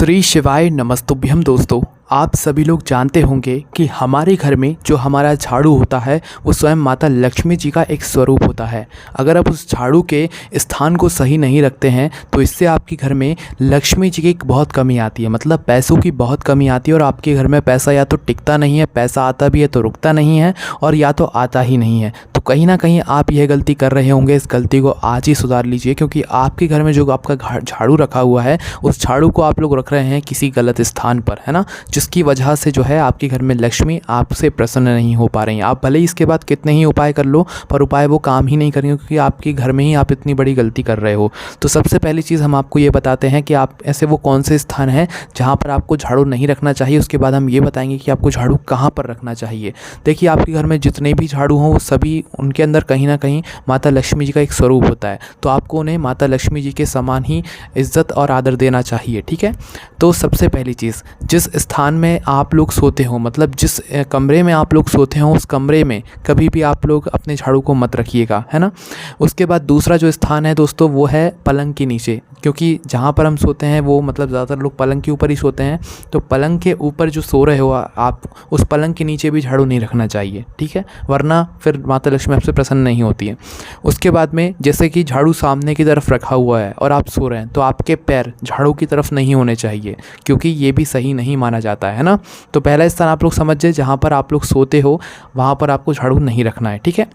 श्री शिवाय नमस्तुभ्यम। दोस्तों, आप सभी लोग जानते होंगे कि हमारे घर में जो हमारा झाड़ू होता है वो स्वयं माता लक्ष्मी जी का एक स्वरूप होता है। अगर आप उस झाड़ू के स्थान को सही नहीं रखते हैं तो इससे आपके घर में लक्ष्मी जी की बहुत कमी आती है, मतलब पैसों की बहुत कमी आती है और आपके घर में पैसा या तो टिकता नहीं है, पैसा आता भी है तो रुकता नहीं है और या तो आता ही नहीं है। तो कहीं ना कहीं आप यह गलती कर रहे होंगे। इस गलती को आज ही सुधार लीजिए, क्योंकि आपके घर में जो आपका झाड़ू रखा हुआ है उस झाड़ू को आप लोग रख रहे हैं किसी गलत स्थान पर, है ना, जिसकी वजह से जो है आपके घर में लक्ष्मी आपसे प्रसन्न नहीं हो पा रही हैं। आप भले ही इसके बाद कितने ही उपाय कर लो पर उपाय वो काम ही नहीं करेंगे, क्योंकि आपके घर में ही आप इतनी बड़ी गलती कर रहे हो। तो सबसे पहली चीज़ हम आपको ये बताते हैं कि आप ऐसे वो कौन से स्थान हैं जहाँ पर आपको झाड़ू नहीं रखना चाहिए। उसके बाद हम ये बताएंगे कि आपको झाड़ू कहाँ पर रखना चाहिए। देखिए, आपके घर में जितने भी झाड़ू हों वो सभी, उनके अंदर कहीं ना कहीं माता लक्ष्मी जी का एक स्वरूप होता है, तो आपको उन्हें माता लक्ष्मी जी के समान ही इज्जत और आदर देना चाहिए। ठीक है, तो सबसे पहली चीज़, जिस स्थान में आप लोग सोते हो, मतलब जिस कमरे में आप लोग सोते हो उस कमरे में कभी भी आप लोग अपने झाड़ू को मत रखिएगा, है ना। उसके बाद दूसरा जो स्थान है दोस्तों वो है पलंग के नीचे, क्योंकि जहाँ पर हम सोते हैं वो मतलब ज़्यादातर लोग पलंग के ऊपर ही सोते हैं। तो पलंग के ऊपर जो सो रहे हो आप, उस पलंग के नीचे भी झाड़ू नहीं रखना चाहिए, ठीक है, वरना फिर माता लक्ष्मी आपसे प्रसन्न नहीं होती है। उसके बाद में जैसे कि झाड़ू सामने की तरफ रखा हुआ है और आप सो रहे हैं तो आपके पैर झाड़ू की तरफ नहीं होने चाहिए, क्योंकि ये भी सही नहीं माना जाता है ना। तो पहला स्थान आप लोग समझ जाए, जहाँ पर आप लोग सोते हो वहाँ पर आपको झाड़ू नहीं रखना है, ठीक है।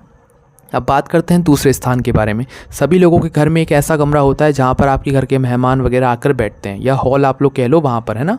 अब बात करते हैं दूसरे स्थान के बारे में। सभी लोगों के घर में एक ऐसा कमरा होता है जहाँ पर आपके घर के मेहमान वगैरह आकर बैठते हैं, या हॉल आप लोग कह लो, वहाँ पर, है ना।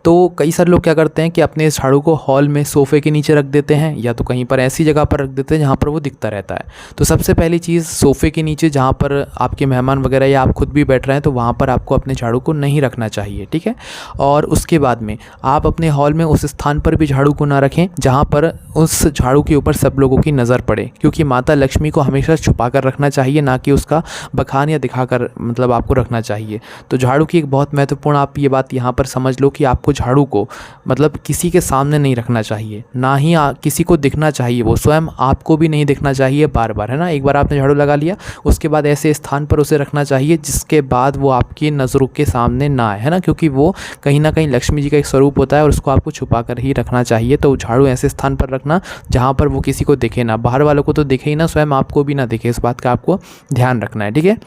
तो कई सारे लोग क्या करते हैं कि अपने इस झाड़ू को हॉल में सोफ़े के नीचे रख देते हैं, या तो कहीं पर ऐसी जगह पर रख देते हैं जहाँ पर वो दिखता रहता है। तो सबसे पहली चीज़, सोफ़े के नीचे जहाँ पर आपके मेहमान वगैरह या आप खुद भी बैठ रहे हैं तो वहाँ पर आपको अपने झाड़ू को नहीं रखना चाहिए, ठीक है। और उसके बाद में आप अपने हॉल में उस स्थान पर भी झाड़ू को ना रखें जहाँ पर उस झाड़ू के ऊपर सब लोगों की नज़र पड़े, क्योंकि माता लक्ष्मी को हमेशा छुपा कर रखना चाहिए, ना कि उसका बखान या दिखाकर मतलब आपको रखना चाहिए। तो झाड़ू की एक बहुत महत्वपूर्ण आप ये बात यहाँ पर समझ लो कि आपको झाड़ू को मतलब किसी के सामने नहीं रखना चाहिए, ना ही किसी को दिखना चाहिए, वो स्वयं आपको भी नहीं दिखना चाहिए बार बार, है ना। एक बार आपने झाड़ू लगा लिया, उसके बाद ऐसे स्थान पर उसे रखना चाहिए जिसके बाद वो आपकी नज़रों के सामने ना आए, है ना, क्योंकि वो कहीं ना कहीं लक्ष्मी जी का एक स्वरूप होता है और उसको आपको छुपा कर ही रखना चाहिए। तो झाड़ू ऐसे स्थान पर रखना जहाँ पर वो किसी को दिखे ना, बाहर वालों को तो दिखे ही ना, स्वयं आपको भी ना दिखे, इस बात का आपको ध्यान रखना है, ठीक है।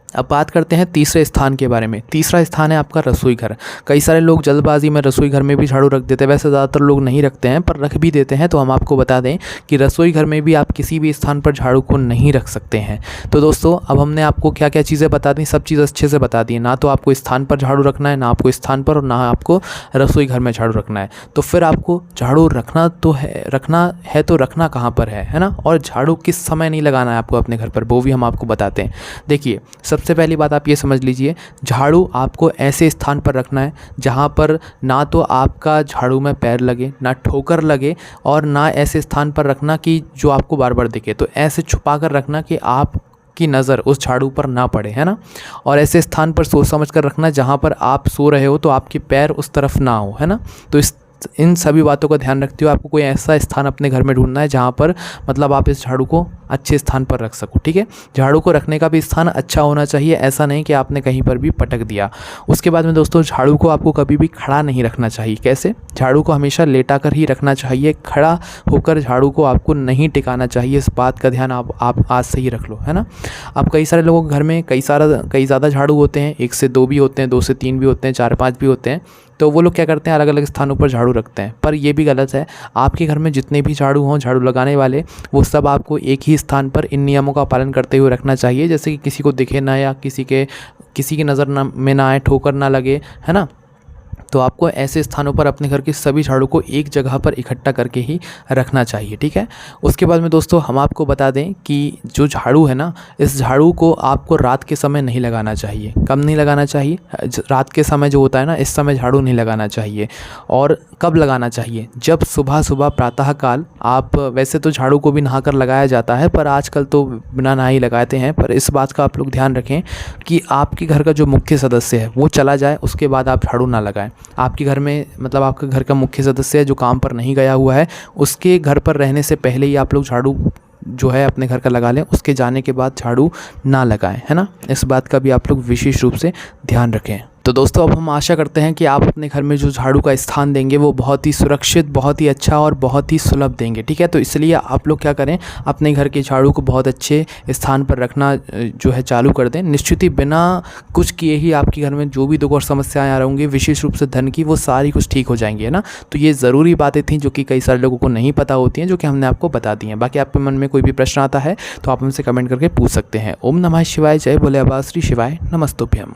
अब बात करते हैं तीसरे स्थान के बारे में। तीसरा स्थान है आपका रसोई घर। कई सारे लोग जल्दबाजी में रसोई घर में भी झाड़ू रख देते हैं, वैसे ज़्यादातर लोग नहीं रखते हैं पर रख भी देते हैं। तो हम आपको बता दें कि रसोई घर में भी आप किसी भी स्थान पर झाड़ू को नहीं रख सकते हैं। तो दोस्तों, अब हमने आपको क्या क्या चीज़ें बता दी, सब चीज़ अच्छे से बता दी, ना तो आपको स्थान पर झाड़ू रखना है, ना आपको स्थान पर, और ना आपको रसोई घर में झाड़ू रखना है। तो फिर आपको झाड़ू रखना तो रखना कहाँ पर है ना, और झाड़ू किस समय नहीं लगाना है आपको अपने घर पर, वो भी हम आपको बताते हैं। देखिए, सबसे पहली बात आप ये समझ लीजिए, झाड़ू आपको ऐसे स्थान पर रखना है जहाँ पर ना तो आपका झाड़ू में पैर लगे, ना ठोकर लगे, और ना ऐसे स्थान पर रखना कि जो आपको बार बार दिखे। तो ऐसे छुपा कर रखना कि आप की नज़र उस झाड़ू पर ना पड़े, है ना। और ऐसे स्थान पर सोच समझ कर रखना जहाँ पर आप सो रहे हो तो आपके पैर उस तरफ ना हो, है ना। तो इन सभी बातों का ध्यान रखते हुए आपको कोई ऐसा स्थान अपने घर में ढूंढना है जहाँ पर मतलब आप इस झाड़ू को अच्छे स्थान पर रख सको, ठीक है। झाड़ू को रखने का भी स्थान अच्छा होना चाहिए, ऐसा नहीं कि आपने कहीं पर भी पटक दिया। उसके बाद में दोस्तों, झाड़ू को आपको कभी भी खड़ा नहीं रखना चाहिए। कैसे? झाड़ू को हमेशा लेटा कर ही रखना चाहिए, खड़ा होकर झाड़ू को आपको नहीं टिकाना चाहिए। इस बात का ध्यान आप आज से ही रख लो, है ना। अब कई सारे लोगों के घर में कई ज़्यादा झाड़ू होते हैं, 1 से 2 भी होते हैं, 2 से 3 भी होते हैं, 4-5 भी होते हैं। तो वो लोग क्या करते हैं, अलग अलग स्थानों पर झाड़ू रखते हैं, पर ये भी गलत है। आपके घर में जितने भी झाड़ू हों, झाड़ू लगाने वाले, वो सब आपको एक ही स्थान पर इन नियमों का पालन करते हुए रखना चाहिए, जैसे कि किसी को दिखे ना, या किसी की नज़र में ना आए, ठोकर ना लगे, है ना। तो आपको ऐसे स्थानों पर अपने घर के सभी झाड़ू को एक जगह पर इकट्ठा करके ही रखना चाहिए, ठीक है। उसके बाद में दोस्तों, हम आपको बता दें कि जो झाड़ू है ना, इस झाड़ू को आपको रात के समय नहीं लगाना चाहिए। कब नहीं लगाना चाहिए? रात के समय जो होता है ना, इस समय झाड़ू नहीं लगाना चाहिए। और कब लगाना चाहिए? जब सुबह प्रातःकाल आप, वैसे तो झाड़ू को भी नहाकर लगाया जाता है पर आजकल तो बिना नहाए लगाते हैं, पर इस बात का आप लोग ध्यान रखें कि आपके घर का जो मुख्य सदस्य है वो चला जाए, उसके बाद आप झाड़ू ना लगाएं। आपके घर में मतलब आपके घर का मुख्य सदस्य है जो काम पर नहीं गया हुआ है, उसके घर पर रहने से पहले ही आप लोग झाड़ू जो है अपने घर का लगा लें, उसके जाने के बाद झाड़ू ना लगाएं, है ना। इस बात का भी आप लोग विशेष रूप से ध्यान रखें। तो दोस्तों अब हम आशा करते हैं कि आप अपने घर में जो झाड़ू का स्थान देंगे वो बहुत ही सुरक्षित, बहुत ही अच्छा और बहुत ही सुलभ देंगे, ठीक है। तो इसलिए आप लोग क्या करें, अपने घर के झाड़ू को बहुत अच्छे स्थान पर रखना जो है चालू कर दें। निश्चित ही बिना कुछ किए ही आपके घर में जो भी दुख और समस्याएं आ रहेंगी, विशेष रूप से धन की, वो सारी कुछ ठीक हो जाएंगी, है ना। तो ये ज़रूरी बातें थी जो कि कई सारे लोगों को नहीं पता होती हैं, जो कि हमने आपको बता दी हैं। बाकी आपके मन में कोई भी प्रश्न आता है तो आप हमसे कमेंट करके पूछ सकते हैं। ओम नमः शिवाय, जय भोले बाबा श्री शिवाय, नमस्तुभ्यम।